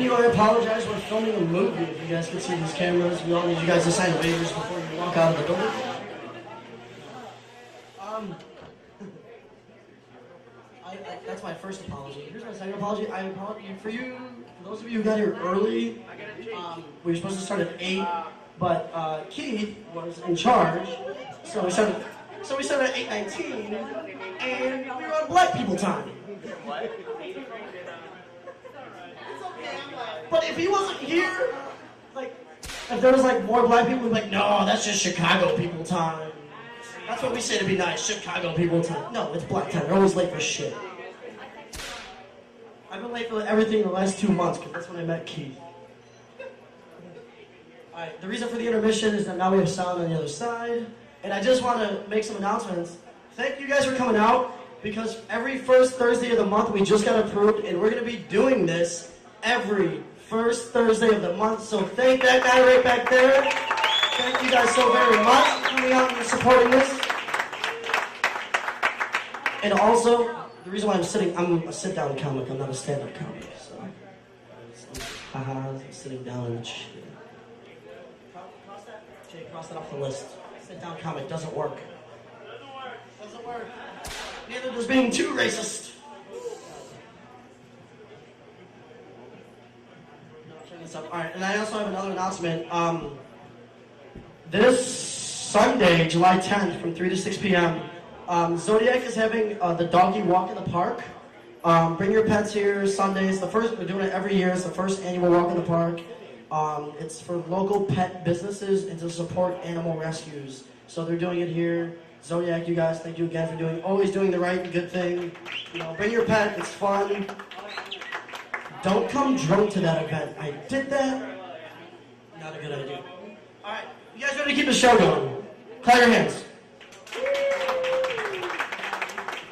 venue, I apologize. We're filming a movie. If you guys can see these cameras, we all need you guys to sign waivers before you walk out of the building. That's my first apology. Here's my second apology. I apologize for you, for those of you who got here early. We were supposed to start at 8, but Keith was in charge, so we started at 8:19, and we were on black people time. But if he wasn't here, like, if there was like more black people, we'd be like, no, that's just Chicago people time. That's what we say to be nice, Chicago people time. No, it's black time. They're always late for shit. I've been late for everything in the last 2 months, because that's when I met Keith. Alright, the reason for the intermission is that now we have sound on the other side. And I just want to make some announcements. Thank you guys for coming out, because every first Thursday of the month we just got approved, and we're going to be doing this every first Thursday of the month. So thank that guy right back there. Thank you guys so very much for coming out and supporting this. And also, the reason why I'm a sit-down comic, I'm not a stand-up comic. So, I'm sitting down and shit. Cross that. Jay, cross that off the list. Sit-down comic doesn't work. Doesn't work. Neither does being too racist. Alright, and I also have another announcement. This Sunday, July 10th, from 3 to 6 p.m., Zodiac is having the doggy walk in the park. Bring your pets here Sundays. We're doing it every year. It's the first annual walk in the park. It's for local pet businesses and to support animal rescues. So they're doing it here. Zodiac, you guys, thank you again for always doing the right and good thing. You know, bring your pet. It's fun. Don't come drunk to that event. I did that. Not a good idea. All right, you guys ready to keep the show going? Clap your hands.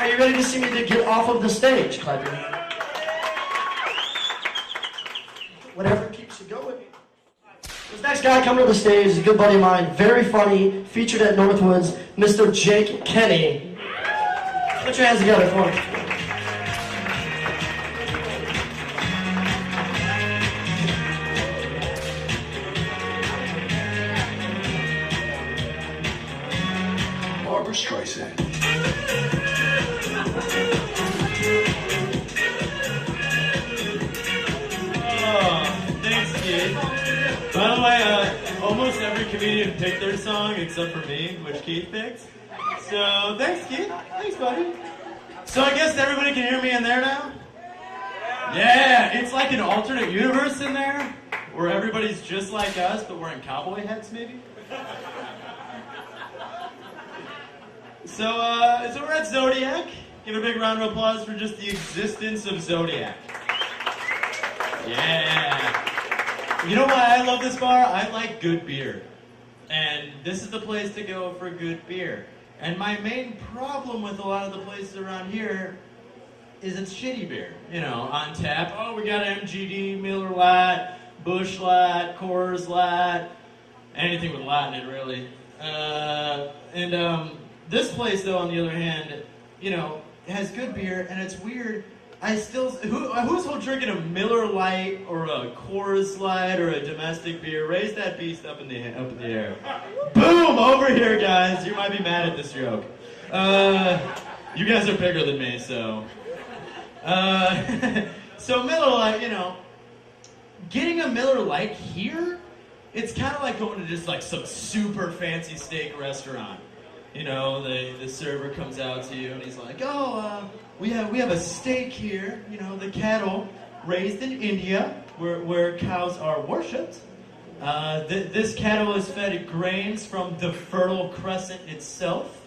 Are you ready to see me to get off of the stage? Clap your hands. Whatever keeps you going. This next guy coming to the stage is a good buddy of mine, very funny, featured at Northwoods, Mr. Jake Kenney. Put your hands together for him. Streisand. Oh, thanks, Keith. By the way, almost every comedian picked their song except for me, which Keith picked. So, thanks, Keith. Thanks, buddy. So, I guess everybody can hear me in there now? Yeah, it's like an alternate universe in there, where everybody's just like us, but wearing cowboy hats, maybe? So we're at Zodiac. Give a big round of applause for just the existence of Zodiac. Yeah. You know why I love this bar? I like good beer. And this is the place to go for good beer. And my main problem with a lot of the places around here is it's shitty beer. You know, on tap. Oh, we got MGD, Miller Lite, Busch Light, Coors Light, anything with light in it, really. This place, though, on the other hand, you know, has good beer, and it's weird. Who's drinking a Miller Lite or a Coors Light or a domestic beer? Raise that beast up in the air. Boom! Over here, guys. You might be mad at this joke. You guys are bigger than me, so. So Miller Lite, you know, getting a Miller Lite here, it's kind of like going to just like some super fancy steak restaurant. You know, the server comes out to you and he's like, oh, we have a steak here, you know, the cattle raised in India where cows are worshipped. This cattle is fed grains from the Fertile Crescent itself,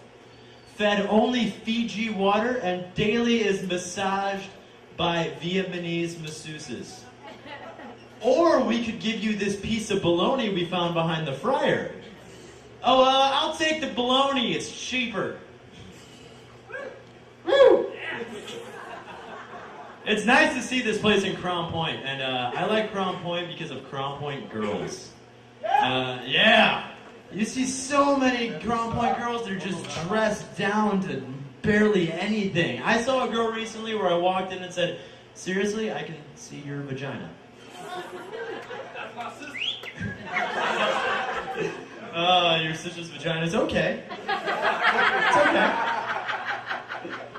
fed only Fiji water, and daily is massaged by Vietnamese masseuses. Or we could give you this piece of bologna we found behind the fryer. Oh, I'll take the bologna. It's cheaper. Woo! It's nice to see this place in Crown Point, and I like Crown Point because of Crown Point girls. Yeah! You see so many Crown Point girls, they're just dressed down to barely anything. I saw a girl recently where I walked in and said, seriously, I can see your vagina. That's my sister. Your sister's vagina is okay. It's okay.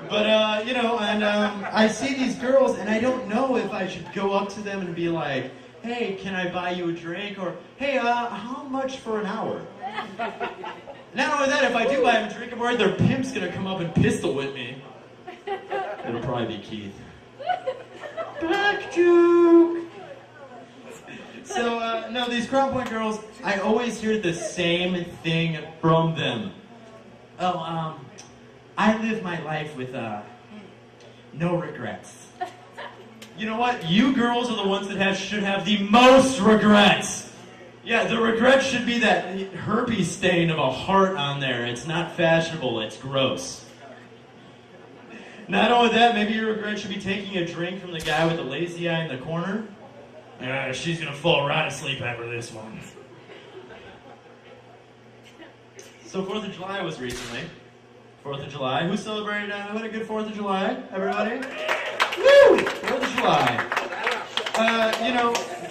But, I see these girls, and I don't know if I should go up to them and be like, hey, can I buy you a drink? Or, hey, how much for an hour? Not only that, if I do buy them a drink, I'm worried their pimp's gonna come up and pistol whip me. It'll probably be Keith. Back joke! So, no, these Crown Point girls, I always hear the same thing from them. Oh, I live my life with, no regrets. You know what? You girls are the ones that should have the most regrets. Yeah, the regret should be that herpes stain of a heart on there. It's not fashionable, it's gross. Not only that, maybe your regret should be taking a drink from the guy with the lazy eye in the corner. She's gonna fall right asleep after this one. So 4th of July was recently. 4th of July. Who celebrated, who had a good 4th of July? Everybody? Woo! 4th of July.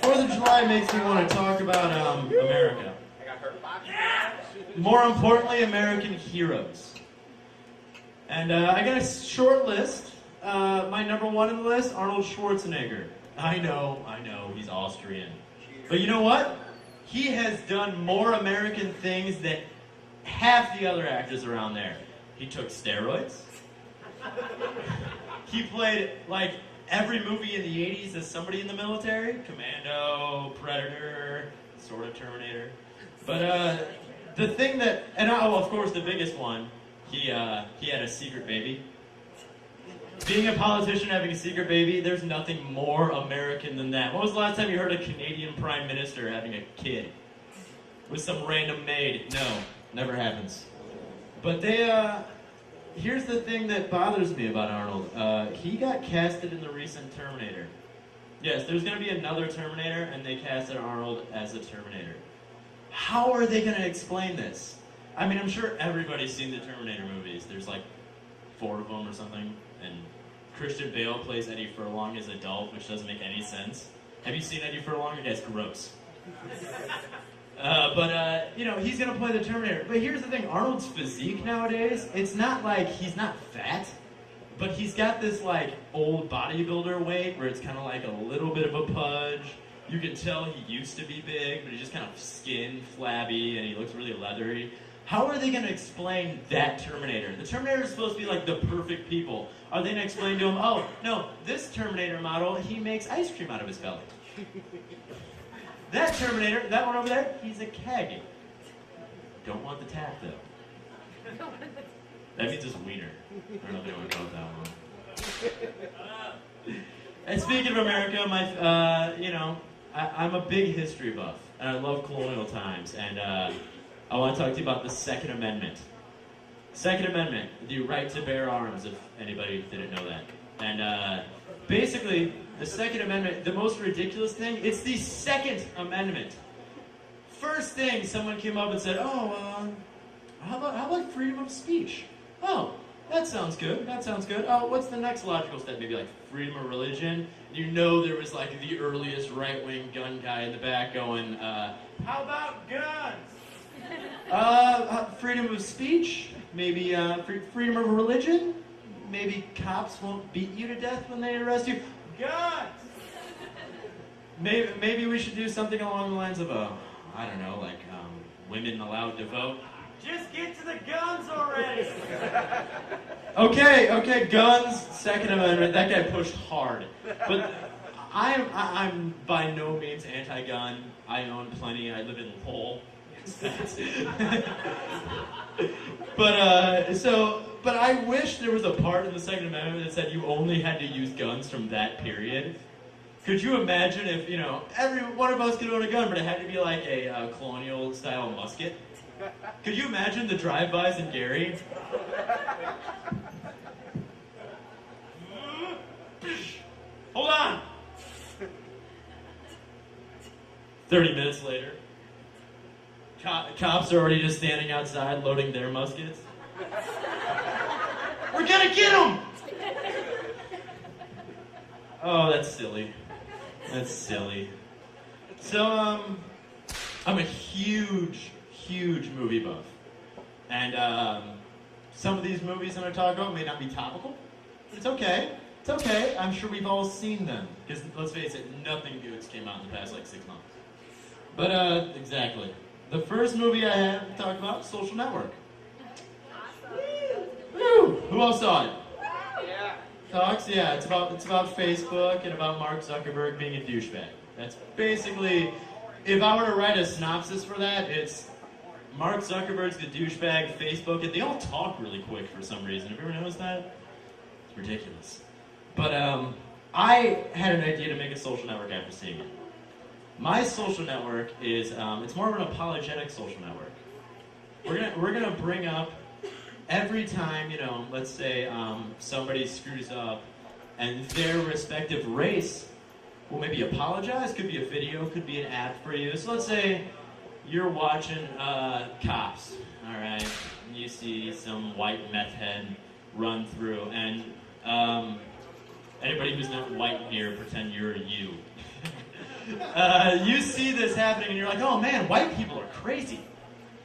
4th of July makes me want to talk about America. More importantly, American heroes. And I got a short list. My number one on the list, Arnold Schwarzenegger. I know, he's Austrian. But you know what? He has done more American things than half the other actors around there. He took steroids. He played, like, every movie in the 80s as somebody in the military. Commando, Predator, sort of Terminator. But the thing that, and of course the biggest one, he had a secret baby. Being a politician having a secret baby, there's nothing more American than that. When was the last time you heard a Canadian Prime Minister having a kid? With some random maid? No, never happens. But here's the thing that bothers me about Arnold. He got casted in the recent Terminator. Yes, there's going to be another Terminator, and they casted Arnold as the Terminator. How are they going to explain this? I mean, I'm sure everybody's seen the Terminator movies. There's like 4 of them or something, and Christian Bale plays Eddie Furlong as an adult, which doesn't make any sense. Have you seen Eddie Furlong? That's gross. He's going to play the Terminator. But here's the thing, Arnold's physique nowadays, it's not like he's not fat, but he's got this like old bodybuilder weight where it's kind of like a little bit of a pudge. You can tell he used to be big, but he's just kind of skin flabby and he looks really leathery. How are they going to explain that Terminator? The Terminator is supposed to be like the perfect people. Are they going to explain to him, oh, no, this Terminator model, he makes ice cream out of his belly. That Terminator, that one over there, he's a keg. Don't want the tap, though. That means it's wiener. I don't know if anyone knows that one. And speaking of America, I'm a big history buff, and I love colonial times, and I want to talk to you about the Second Amendment. Second Amendment, the right to bear arms, if anybody didn't know that. And basically, the Second Amendment, the most ridiculous thing, it's the Second Amendment. First thing, someone came up and said, how about freedom of speech? Oh, that sounds good, Oh, what's the next logical step? Maybe like freedom of religion? You know there was like the earliest right-wing gun guy in the back going, how about guns? Freedom of speech? Maybe freedom of religion? Maybe cops won't beat you to death when they arrest you? Guns! Maybe we should do something along the lines of women allowed to vote. Just get to the guns already! Okay, guns, Second Amendment, that guy pushed hard. But I'm by no means anti-gun. I own plenty, I live in Lowell. But I wish there was a part in the Second Amendment that said you only had to use guns from that period. Could you imagine if, every one of us could own a gun, but it had to be like a colonial-style musket? Could you imagine the drive-bys in Gary? Hold on! 30 minutes later, cops are already just standing outside loading their muskets. We're gonna get them! Oh, that's silly. So, I'm a huge movie buff. And some of these movies I'm going to talk about may not be topical. It's okay. It's okay. I'm sure we've all seen them. Because, let's face it, nothing good's came out in the past, 6 months. But, exactly. The first movie I have to talk about, Social Network. Woo! Who else saw it? Yeah. Talks? Yeah, it's about Facebook and about Mark Zuckerberg being a douchebag. That's basically, if I were to write a synopsis for that, it's Mark Zuckerberg's the douchebag, Facebook, and they all talk really quick for some reason. Have you ever noticed that? It's ridiculous. But I had an idea to make a social network after seeing it. My social network is, it's more of an apologetic social network. We're gonna bring up every time, let's say somebody screws up and their respective race will maybe apologize. Could be a video, could be an ad for you. So let's say you're watching Cops, all right? And you see some white meth head run through, and anybody who's not white here, pretend you're you. You see this happening, and you're like, oh man, white people are crazy.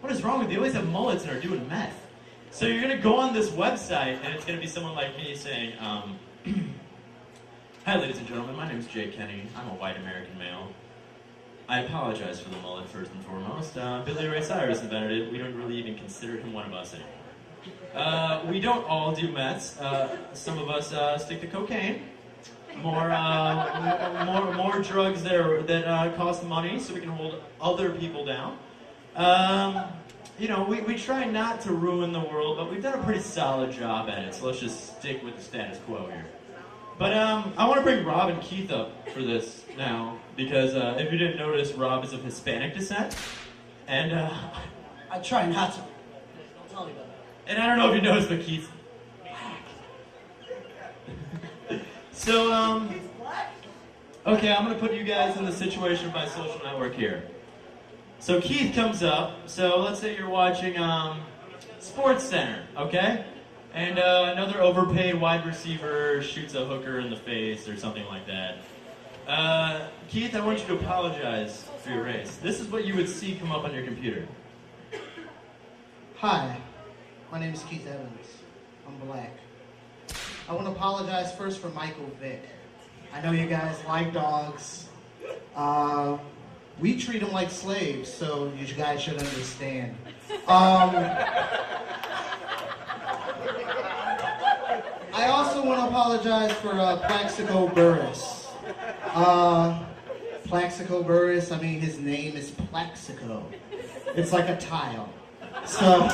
What is wrong with you? They always have mullets and are doing meth. So you're going to go on this website, and it's going to be someone like me saying, hi, ladies and gentlemen, my name is Kenney. I'm a white American male. I apologize for the mullet, first and foremost. Billy Ray Cyrus invented it. We don't really even consider him one of us anymore. We don't all do meths. Some of us stick to cocaine. More drugs that cost money, so we can hold other people down. We try not to ruin the world, but we've done a pretty solid job at it, so let's just stick with the status quo here. But I want to bring Rob and Keith up for this now, because if you didn't notice, Rob is of Hispanic descent, and I try not to. Don't tell me about that. And I don't know if you noticed, but Keith's black. So, okay, I'm going to put you guys in the situation of my social network here. So Keith comes up, so let's say you're watching Sports Center, okay? And another overpaid wide receiver shoots a hooker in the face or something like that. Keith, I want you to apologize for your race. This is what you would see come up on your computer. Hi, my name is Keith Evans. I'm black. I want to apologize first for Michael Vick. I know you guys like dogs. We treat them like slaves, so you guys should understand. I also want to apologize for Plaxico Burress. Plaxico Burress, I mean, his name is Plaxico. It's like a tile. So,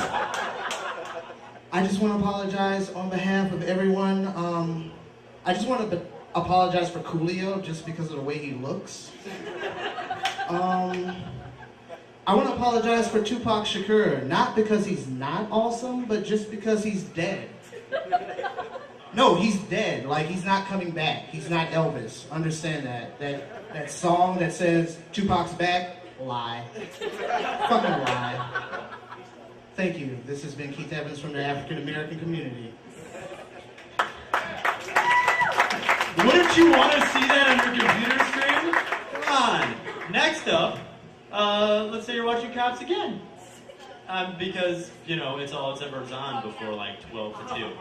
I just want to apologize on behalf of everyone. I just want to apologize for Coolio, just because of the way he looks. I want to apologize for Tupac Shakur, not because he's not awesome, but just because he's dead. No, he's dead. Like, he's not coming back. He's not Elvis. Understand that. That song that says Tupac's back, lie. Fucking lie. Thank you. This has been Keith Evans from the African American community. Wouldn't you want to see that on your computer screen? Come on. Next up, let's say you're watching Cops again. Because, it's ever on before like 12 to 2.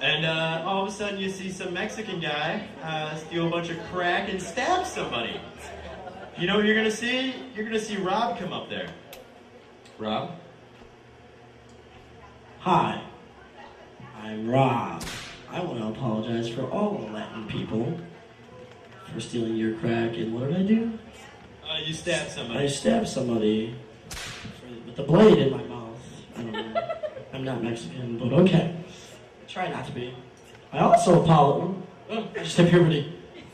And all of a sudden you see some Mexican guy steal a bunch of crack and stab somebody. You know what you're going to see? You're going to see Rob come up there. Rob? Hi, I'm Rob. I want to apologize for all the Latin people for stealing your crack, and what did I do? You stabbed somebody. I stabbed somebody with the blade in my mouth. I don't know. I'm not Mexican, but okay. Try not to be. I also apologize. Oh, I just had puberty.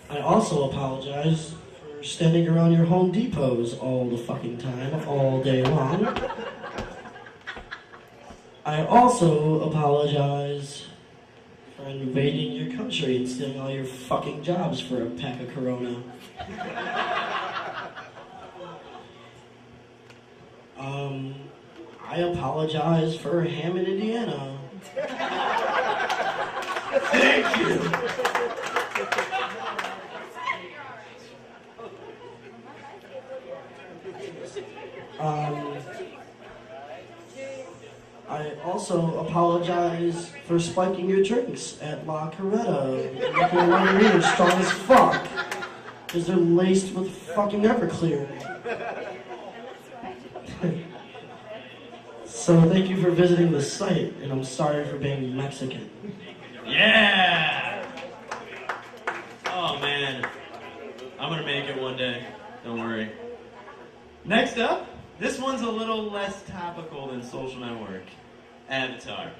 I also apologize for standing around your Home Depots all the fucking time, all day long. I also apologize for invading your country and stealing all your fucking jobs for a pack of Corona. I apologize for Hammond, Indiana. Thank you. I also apologize for spiking your drinks at La Coretta. Making margaritas strong as fuck. Because they're laced with fucking Everclear. So thank you for visiting the site, and I'm sorry for being Mexican. Yeah! Oh man, I'm gonna make it one day. Don't worry. Next up, this one's a little less topical than Social Network. Avatar.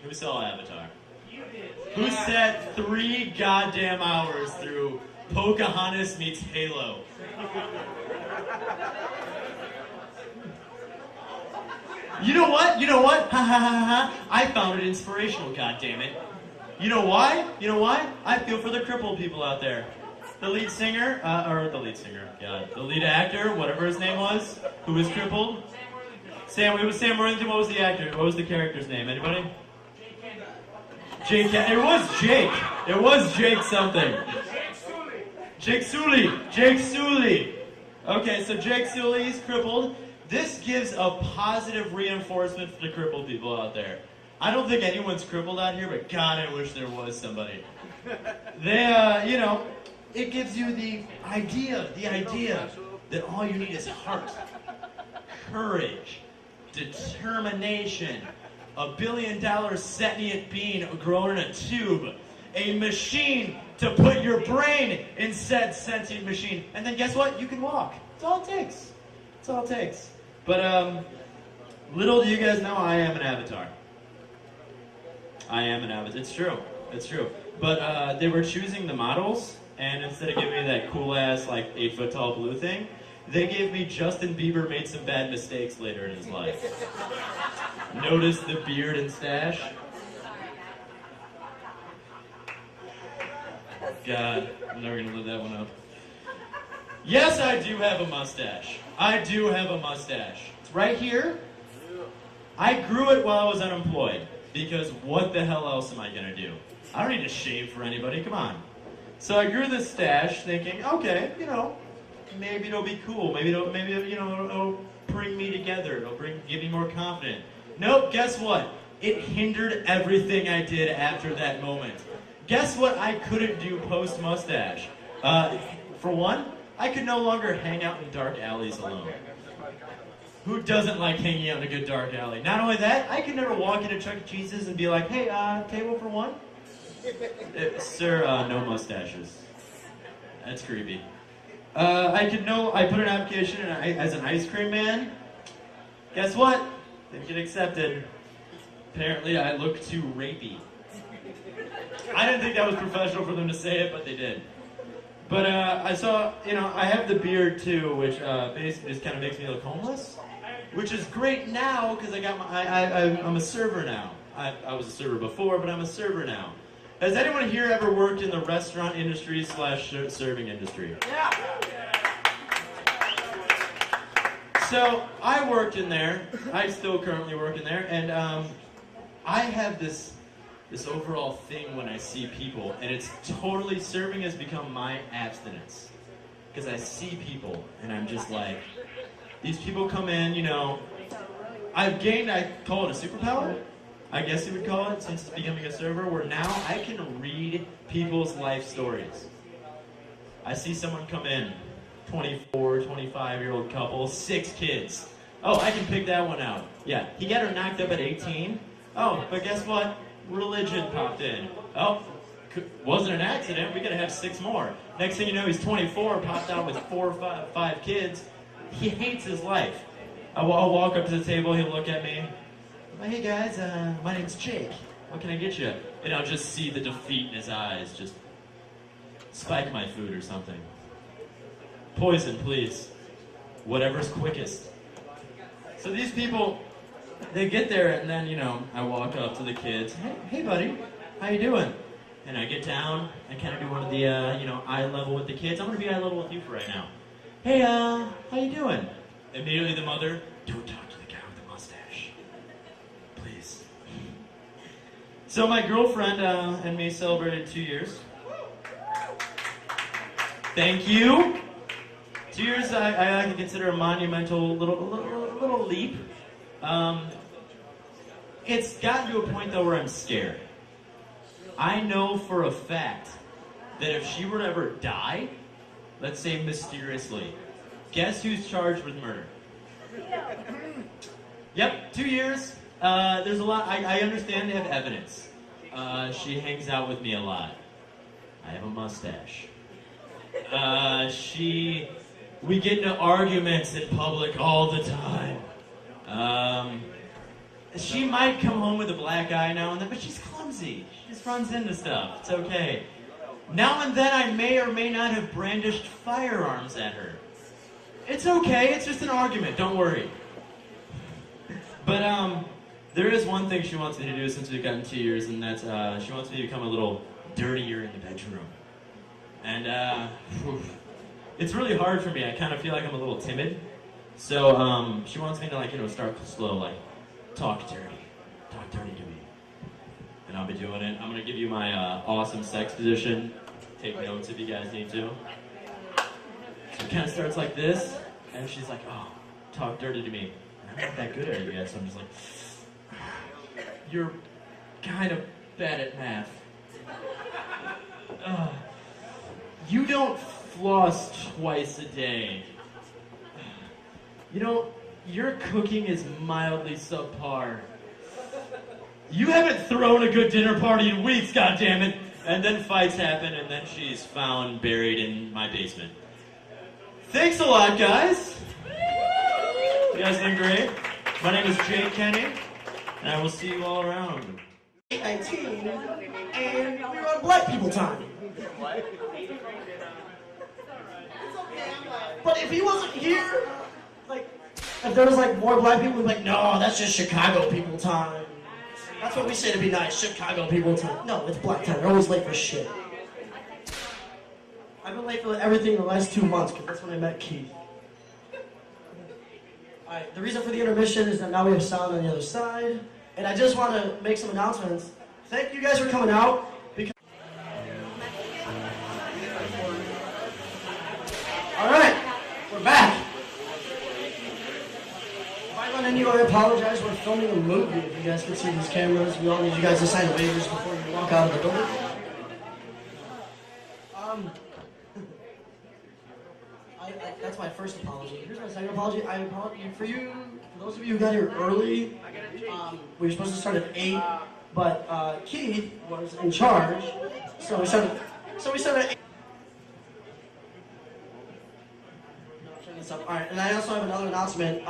Who saw Avatar? You did. Who sat 3 goddamn hours through Pocahontas meets Halo? You know what? You know what? Ha ha ha ha. I found it inspirational, goddammit. You know why? You know why? I feel for the crippled people out there. The lead singer, the lead actor, whatever his name was, who was crippled. It was Sam Worthington. What was the actor? What was the character's name? Anybody? Jake. It was Jake. It was Jake something. Jake Sully. Jake Sully. Okay, so Jake Sully is crippled. This gives a positive reinforcement for the crippled people out there. I don't think anyone's crippled out here, but God, I wish there was somebody. It gives you the idea that all you need is heart, courage, determination, $1 billion sentient being grown in a tube, a machine to put your brain in said sentient machine, and then guess what? You can walk. That's all it takes. That's all it takes. But little do you guys know, I am an avatar. I am an avatar. It's true. It's true. But they were choosing the models, and instead of giving me that cool-ass, like, 8-foot-tall blue thing, they gave me Justin Bieber made some bad mistakes later in his life. Notice the beard and stash? God, I'm never going to live that one up. Yes, I do have a mustache. I do have a mustache. It's right here. I grew it while I was unemployed, because what the hell else am I going to do? I don't need to shave for anybody, come on. So I grew this stash thinking, okay, maybe it'll be cool. Maybe it'll bring me together. It'll give me more confidence. Nope, guess what? It hindered everything I did after that moment. Guess what I couldn't do post-mustache? For one, I could no longer hang out in dark alleys alone. Who doesn't like hanging out in a good dark alley? Not only that, I could never walk into Chuck E. Cheese's and be like, hey, table for one? Sir, no mustaches. That's creepy. I put an application in as an ice cream man. Guess what? Didn't get accepted. Apparently, I look too rapey. I didn't think that was professional for them to say it, but they did. But I saw, I have the beard too, which basically just kind of makes me look homeless. Which is great now, because I'm a server now. I was a server before, but I'm a server now. Has anyone here ever worked in the restaurant industry / serving industry? Yeah. So I worked in there. I still currently work in there, and I have this overall thing when I see people, and it's totally, serving has become my abstinence. Because I see people, and I'm just like, these people come in, I've gained, I call it a superpower, I guess you would call it, since becoming a server, where now I can read people's life stories. I see someone come in, 24, 25-year-old couple, 6 kids. Oh, I can pick that one out. Yeah, he got her knocked up at 18. Oh, but guess what? Religion popped in. Oh, wasn't an accident. We gotta have 6 more. Next thing you know, he's 24, popped out with 4 or 5 kids. He hates his life. I'll walk up to the table. He'll look at me. Hey guys, my name's Jake. What can I get you? And I'll just see the defeat in his eyes. Just spike my food or something. Poison, please. Whatever's quickest. So these people, they get there, and then, I walk up to the kids. Hey buddy, how you doing? And I get down, I kind of do one of the, eye level with the kids. I'm going to be eye level with you for right now. Hey, how you doing? Immediately the mother, don't talk to the guy with the mustache. Please. So my girlfriend and me celebrated 2 years. Thank you. 2 years I like to consider a monumental little leap. It's gotten to a point though where I'm scared. I know for a fact that if she were to ever die, let's say mysteriously, guess who's charged with murder? Yep, 2 years. There's a lot. I understand they have evidence. She hangs out with me a lot. I have a mustache. We get into arguments in public all the time. She might come home with a black eye now and then, but she's clumsy. She just runs into stuff. It's okay. Now and then I may or may not have brandished firearms at her. It's okay, it's just an argument, don't worry. But there is one thing she wants me to do since we've gotten 2 years, and that's she wants me to become a little dirtier in the bedroom. And it's really hard for me. I kind of feel like I'm a little timid. So she wants me to start slow, like talk dirty to me. And I'll be doing it. I'm gonna give you my awesome sex position. Take notes if you guys need to. So it kind of starts like this, and she's like, "Oh, talk dirty to me." And I'm not that good at it yet, so I'm just like, "You're kind of bad at math. You don't floss twice a day. Your cooking is mildly subpar. You haven't thrown a good dinner party in weeks, goddammit." And then fights happen, and then she's found buried in my basement. Thanks a lot, guys. You guys been great. My name is Kenney, and I will see you all around. 19, and we're on Black People Time. But if he wasn't here, if there was more Black people, we'd be like, no, that's just Chicago people time. That's what we say to be nice, Chicago people time. No, it's Black time. They're always late for shit. I've been late for everything in the last 2 months, because that's when I met Keith. Alright, the reason for the intermission is that now we have sound on the other side. And I just want to make some announcements. Thank you guys for coming out. Alright, we're back. If I run into you, I apologize. We're filming a movie. If you guys can see these cameras, we all need you guys to sign waivers before you walk out of the door. That's my first apology. Here's my second apology. I apologize for those of you who got here early. We were supposed to start at 8, but Keith was in charge, so we started at 8. All right, and I also have another announcement.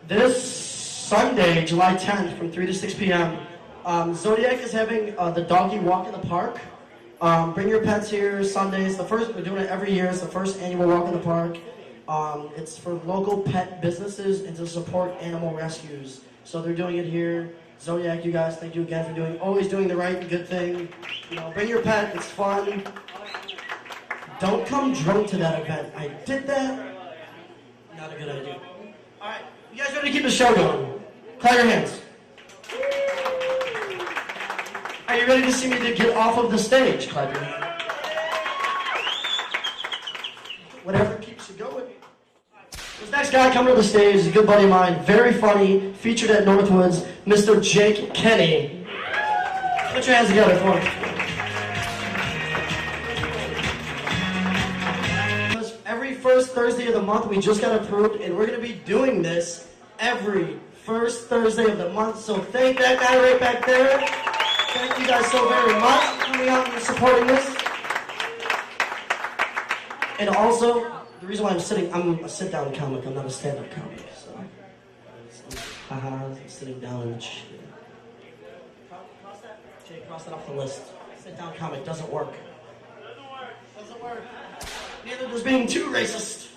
This Sunday, July 10th, from 3 to 6 p.m., Zodiac is having the doggy walk in the park. Bring your pets here Sundays. We're doing it every year. It's the first annual walk in the park. It's for local pet businesses and to support animal rescues. So they're doing it here. Zodiac, you guys, thank you again for always doing the right and good thing. Bring your pet. It's fun. Don't come drunk to that event. I did that. Not a good idea. All right, you guys ready to keep the show going? Clap your hands. Are you ready to see me to get off of the stage? Clap your hands. Whatever keeps you going. This next guy coming to the stage is a good buddy of mine, very funny, featured at Northwoods, Mr. Jake Kenney. Put your hands together for him. Every first Thursday of the month, we just got approved, and we're going to be doing this every first Thursday of the month. So thank that guy right back there. Thank you guys so very much for coming out and supporting this. And also, the reason why I'm a sit-down comic, I'm not a stand-up comic. So, I'm sitting down and shit. Cross that. Jay, cross that off the list. Sit-down comic doesn't work. Doesn't work. Neither does being too racist.